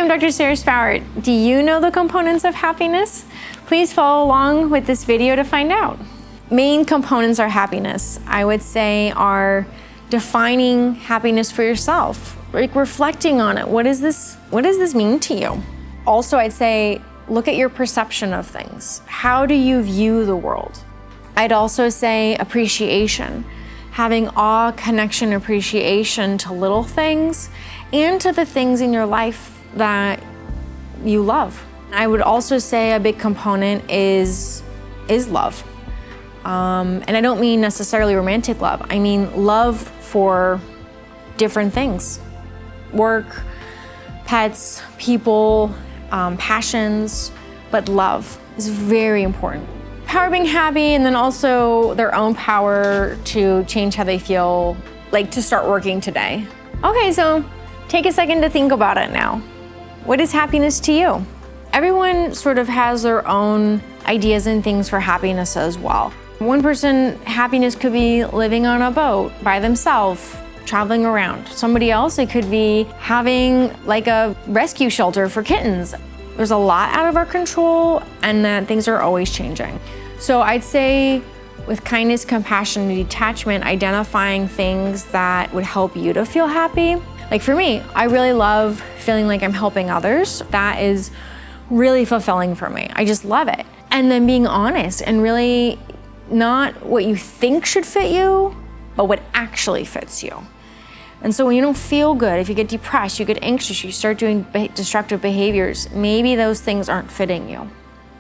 I'm Dr. Sara Spowart. Do you know the components of happiness? Please follow along with this video to find out. Main components of happiness, I would say, are defining happiness for yourself, like reflecting on it. What does this mean to you? Also, I'd say, look at your perception of things. How do you view the world? I'd also say appreciation, having awe, connection, appreciation to little things and to the things in your life that you love. I would also say a big component is love. And I don't mean necessarily romantic love. I mean love for different things. Work, pets, people, passions, but love is very important. Power being happy, and then also their own power to change how they feel, like to start working today. Okay, so take a second to think about it now. What is happiness to you? Everyone sort of has their own ideas and things for happiness as well. One person, happiness could be living on a boat by themselves, traveling around. Somebody else, it could be having like a rescue shelter for kittens. There's a lot out of our control, and that things are always changing. So I'd say with kindness, compassion, and detachment, identifying things that would help you to feel happy. Like for me, I really love feeling like I'm helping others. That is really fulfilling for me. I just love it. And then being honest and really not what you think should fit you, but what actually fits you. And so when you don't feel good, if you get depressed, you get anxious, you start doing destructive behaviors, maybe those things aren't fitting you.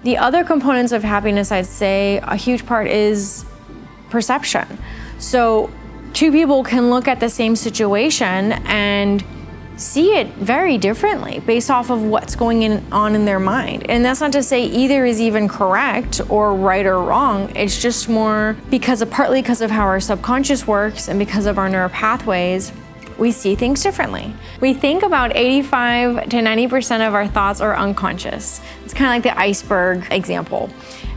The other components of happiness, I'd say a huge part is perception. So two people can look at the same situation and see it very differently based off of what's going on in their mind. And that's not to say either is even correct or right or wrong. It's just more partly because of how our subconscious works and because of our neural pathways, we see things differently. We think about 85 to 90% of our thoughts are unconscious. It's kind of like the iceberg example.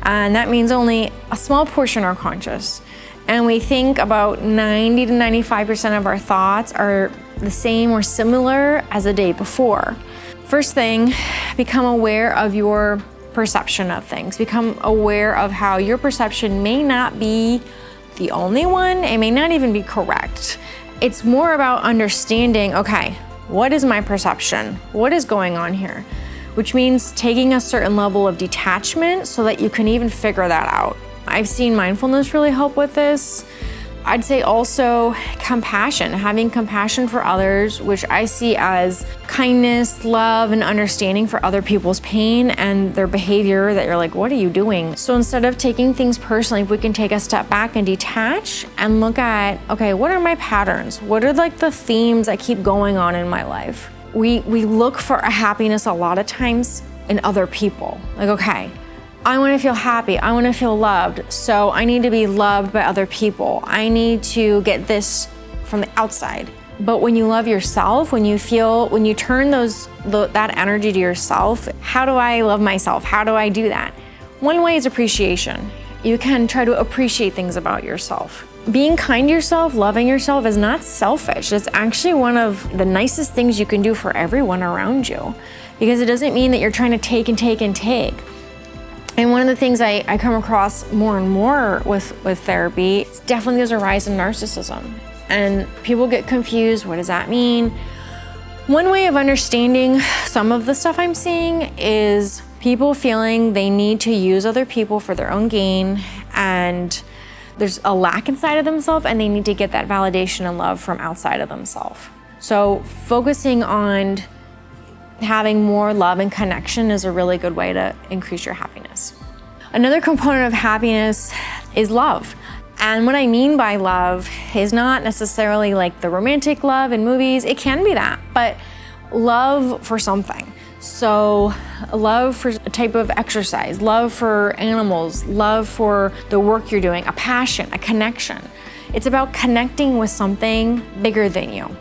And that means only a small portion are conscious. And we think about 90 to 95% of our thoughts are the same or similar as the day before. First thing, become aware of your perception of things. Become aware of how your perception may not be the only one. It may not even be correct. It's more about understanding, okay, what is my perception? What is going on here? Which means taking a certain level of detachment so that you can even figure that out. I've seen mindfulness really help with this. I'd say also compassion, having compassion for others, which I see as kindness, love, and understanding for other people's pain and their behavior that you're like, what are you doing? So instead of taking things personally, we can take a step back and detach and look at, okay, what are my patterns? What are like the themes that keep going on in my life? We look for a happiness a lot of times in other people. Like, okay, I want to feel happy. I want to feel loved. So I need to be loved by other people. I need to get this from the outside. But when you love yourself, when you turn that energy to yourself, how do I love myself? How do I do that? One way is appreciation. You can try to appreciate things about yourself. Being kind to yourself, loving yourself is not selfish. It's actually one of the nicest things you can do for everyone around you, because it doesn't mean that you're trying to take and take and take. And one of the things I come across more and more with therapy is definitely there's a rise in narcissism. And people get confused, what does that mean? One way of understanding some of the stuff I'm seeing is people feeling they need to use other people for their own gain, and there's a lack inside of themselves and they need to get that validation and love from outside of themselves. So focusing on having more love and connection is a really good way to increase your happiness. Another component of happiness is love. And what I mean by love is not necessarily like the romantic love in movies. It can be that, but love for something. So love for a type of exercise, love for animals, love for the work you're doing, a passion, a connection. It's about connecting with something bigger than you.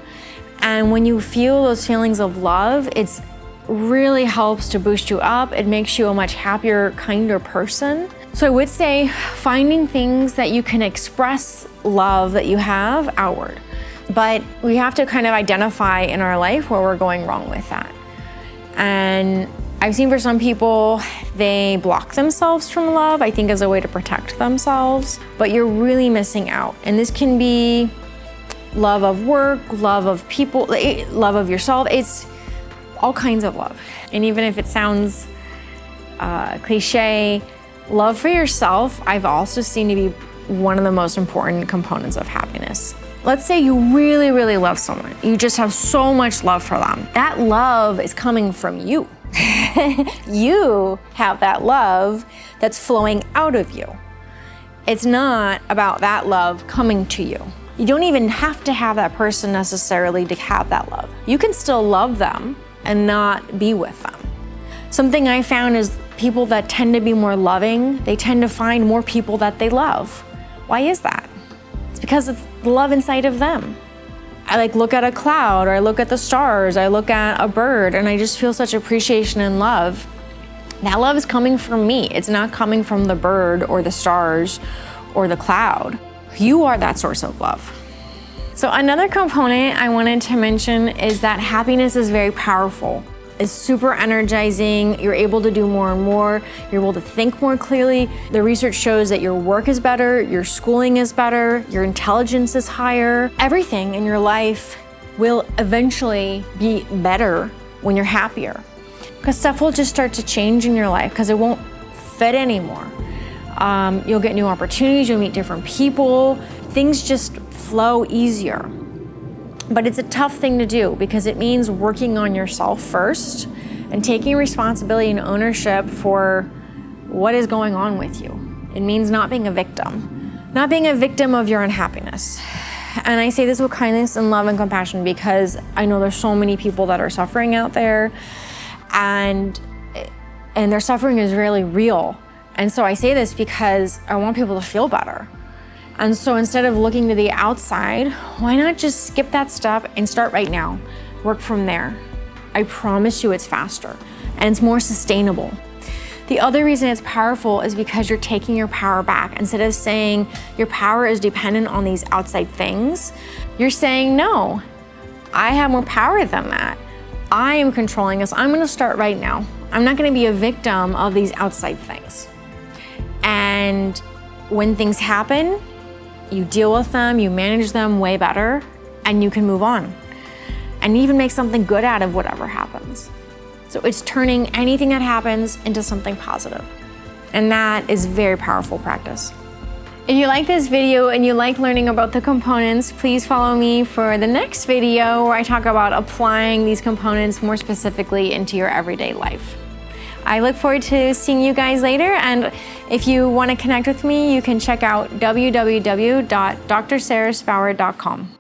And when you feel those feelings of love, it's really helps to boost you up. It makes you a much happier, kinder person. So I would say finding things that you can express love that you have outward. But we have to kind of identify in our life where we're going wrong with that. And I've seen for some people, they block themselves from love, I think as a way to protect themselves, but you're really missing out. And this can be love of work, love of people, love of yourself. It's all kinds of love. And even if it sounds cliche, love for yourself, I've also seen to be one of the most important components of happiness. Let's say you really, really love someone. You just have so much love for them. That love is coming from you. You have that love that's flowing out of you. It's not about that love coming to you. You don't even have to have that person necessarily to have that love. You can still love them and not be with them. Something I found is people that tend to be more loving, they tend to find more people that they love. Why is that? It's because it's love inside of them. I look at a cloud, or I look at the stars, I look at a bird, and I just feel such appreciation and love. That love is coming from me. It's not coming from the bird or the stars or the cloud. You are that source of love. So another component I wanted to mention is that happiness is very powerful. It's super energizing. You're able to do more and more. You're able to think more clearly. The research shows that your work is better, your schooling is better, your intelligence is higher. Everything in your life will eventually be better when you're happier. Because stuff will just start to change in your life because it won't fit anymore. You'll get new opportunities, you'll meet different people. Things just flow easier. But it's a tough thing to do because it means working on yourself first and taking responsibility and ownership for what is going on with you. It means not being a victim of your unhappiness. And I say this with kindness and love and compassion because I know there's so many people that are suffering out there, and their suffering is really real. And so I say this because I want people to feel better. And so instead of looking to the outside, why not just skip that step and start right now? Work from there. I promise you it's faster and it's more sustainable. The other reason it's powerful is because you're taking your power back. Instead of saying your power is dependent on these outside things, you're saying, no, I have more power than that. I am controlling this. I'm gonna start right now. I'm not gonna be a victim of these outside things. And when things happen, you deal with them, you manage them way better, and you can move on and even make something good out of whatever happens. So it's turning anything that happens into something positive. And that is very powerful practice. If you like this video and you like learning about the components, please follow me for the next video where I talk about applying these components more specifically into your everyday life. I look forward to seeing you guys later, and if you want to connect with me, you can check out www.drsaraspowart.com.